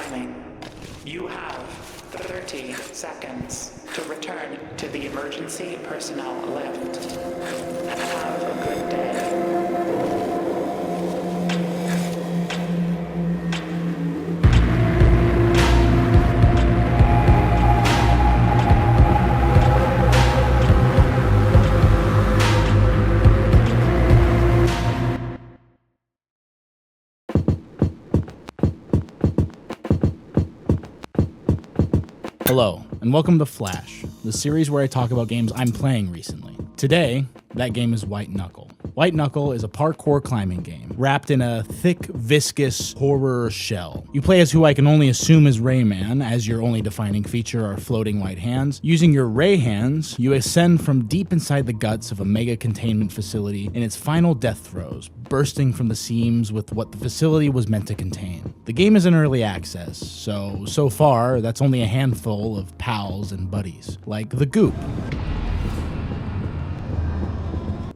incoming. You have 30 seconds to return to the emergency personnel lift. Have a good day. Hello, and welcome to Flash, the series where I talk about games I'm playing recently. Today, that game is White Knuckle. White Knuckle is a parkour climbing game, wrapped in a thick, viscous horror shell. You play as who I can only assume is Rayman, as your only defining feature are floating white hands. Using your Ray hands, you ascend from deep inside the guts of a mega containment facility in its final death throes, bursting from the seams with what the facility was meant to contain. The game is in early access, so far, that's only a handful of pals and buddies, like the Goop.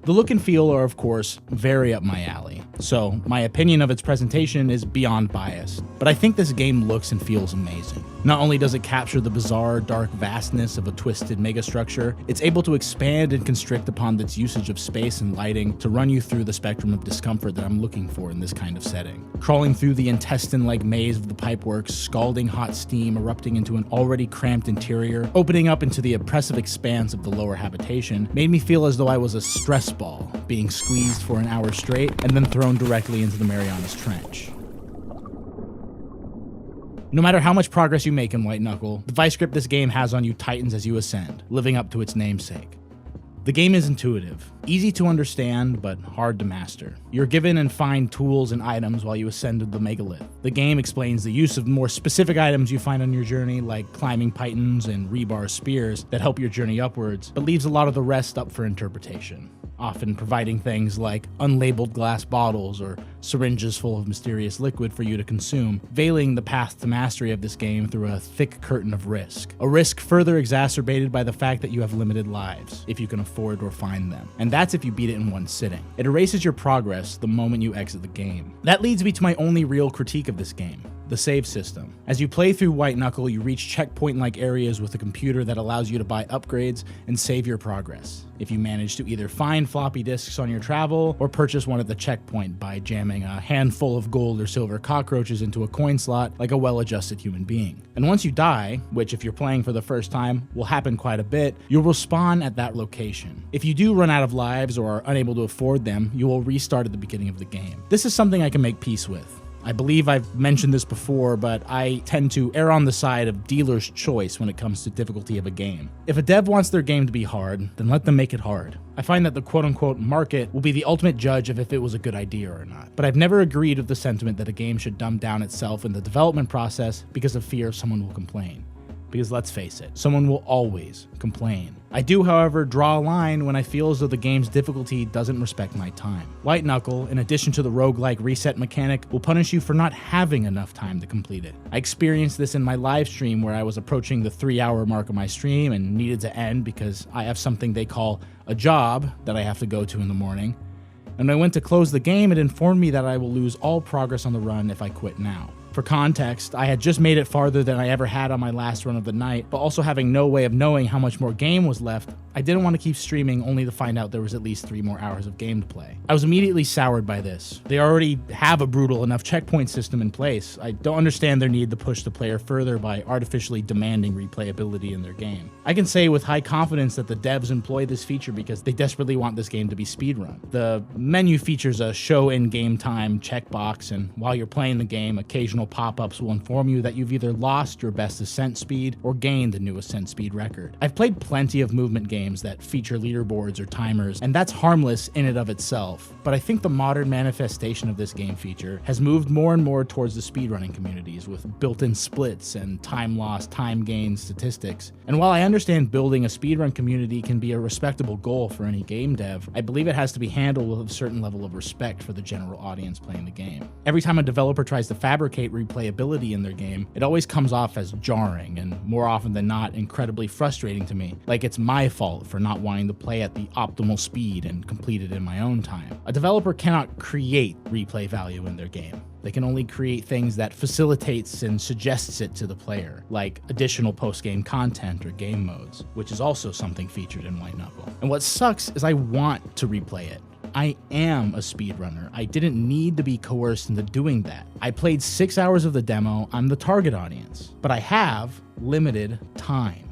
The look and feel are, of course, very up my alley, so my opinion of its presentation is beyond biased. But I think this game looks and feels amazing. Not only does it capture the bizarre, dark vastness of a twisted megastructure, it's able to expand and constrict upon its usage of space and lighting to run you through the spectrum of discomfort that I'm looking for in this kind of setting. Crawling through the intestine-like maze of the pipeworks, scalding hot steam erupting into an already cramped interior, opening up into the oppressive expanse of the lower habitation, made me feel as though I was a stress ball, being squeezed for an hour straight and then thrown directly into the Marianas Trench. No matter how much progress you make in White Knuckle, the vice grip this game has on you tightens as you ascend, living up to its namesake. The game is intuitive, easy to understand, but hard to master. You're given and find tools and items while you ascend to the megalith. The game explains the use of more specific items you find on your journey, like climbing pythons and rebar spears that help your journey upwards, but leaves a lot of the rest up for interpretation, often providing things like unlabeled glass bottles or syringes full of mysterious liquid for you to consume, veiling the path to mastery of this game through a thick curtain of risk. A risk further exacerbated by the fact that you have limited lives, if you can afford or find them. And that's if you beat it in one sitting. It erases your progress the moment you exit the game. That leads me to my only real critique of this game: the save system. As you play through White Knuckle, you reach checkpoint-like areas with a computer that allows you to buy upgrades and save your progress, if you manage to either find floppy disks on your travel or purchase one at the checkpoint by jamming a handful of gold or silver cockroaches into a coin slot like a well-adjusted human being. And once you die, which if you're playing for the first time will happen quite a bit, you'll respawn at that location. If you do run out of lives or are unable to afford them, you will restart at the beginning of the game. This is something I can make peace with. I believe I've mentioned this before, but I tend to err on the side of dealer's choice when it comes to difficulty of a game. If a dev wants their game to be hard, then let them make it hard. I find that the quote-unquote market will be the ultimate judge of if it was a good idea or not. But I've never agreed with the sentiment that a game should dumb down itself in the development process because of fear someone will complain. Because let's face it, someone will always complain. I do, however, draw a line when I feel as though the game's difficulty doesn't respect my time. White Knuckle, in addition to the roguelike reset mechanic, will punish you for not having enough time to complete it. I experienced this in my live stream where I was approaching the 3-hour mark of my stream and needed to end because I have something they call a job that I have to go to in the morning. And when I went to close the game, it informed me that I will lose all progress on the run if I quit now. For context, I had just made it farther than I ever had on my last run of the night, but also having no way of knowing how much more game was left, I didn't want to keep streaming only to find out there was at least 3 more hours of game to play. I was immediately soured by this. They already have a brutal enough checkpoint system in place. I don't understand their need to push the player further by artificially demanding replayability in their game. I can say with high confidence that the devs employ this feature because they desperately want this game to be speedrun. The menu features a show in game time checkbox, and while you're playing the game, occasional pop-ups will inform you that you've either lost your best ascent speed or gained a new ascent speed record. I've played plenty of movement games that feature leaderboards or timers, and that's harmless in and of itself, but I think the modern manifestation of this game feature has moved more and more towards the speedrunning communities with built-in splits and time loss, time gain statistics. And while I understand building a speedrun community can be a respectable goal for any game dev, I believe it has to be handled with a certain level of respect for the general audience playing the game. Every time a developer tries to fabricate great replayability in their game, it always comes off as jarring and, more often than not, incredibly frustrating to me, like it's my fault for not wanting to play at the optimal speed and complete it in my own time. A developer cannot create replay value in their game. They can only create things that facilitates and suggests it to the player, like additional post-game content or game modes, which is also something featured in White Knuckle. And what sucks is I want to replay it. I am a speedrunner. I didn't need to be coerced into doing that. I played 6 hours of the demo. I'm the target audience, but I have limited time.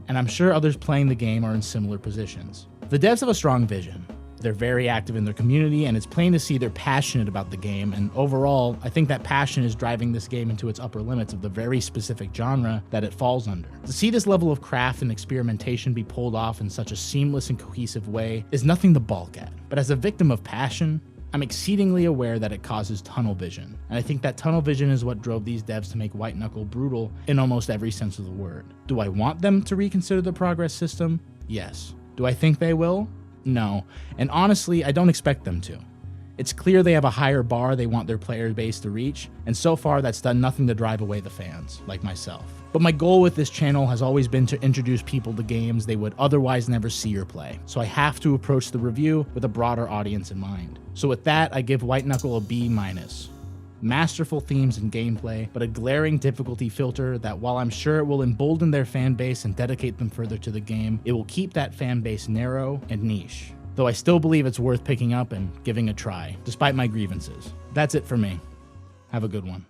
And I'm sure others playing the game are in similar positions. The devs have a strong vision. They're very active in their community, and it's plain to see they're passionate about the game, and overall, I think that passion is driving this game into its upper limits of the very specific genre that it falls under. To see this level of craft and experimentation be pulled off in such a seamless and cohesive way is nothing to balk at, but as a victim of passion, I'm exceedingly aware that it causes tunnel vision, and I think that tunnel vision is what drove these devs to make White Knuckle brutal in almost every sense of the word. Do I want them to reconsider the progress system? Yes. Do I think they will? No, and honestly, I don't expect them to. It's clear they have a higher bar they want their player base to reach, and so far that's done nothing to drive away the fans, like myself. But my goal with this channel has always been to introduce people to games they would otherwise never see or play, so I have to approach the review with a broader audience in mind. So with that, I give White Knuckle a B-. Masterful themes and gameplay, but a glaring difficulty filter that, while I'm sure it will embolden their fan base and dedicate them further to the game, it will keep that fan base narrow and niche. Though I still believe it's worth picking up and giving a try, despite my grievances. That's it for me. Have a good one.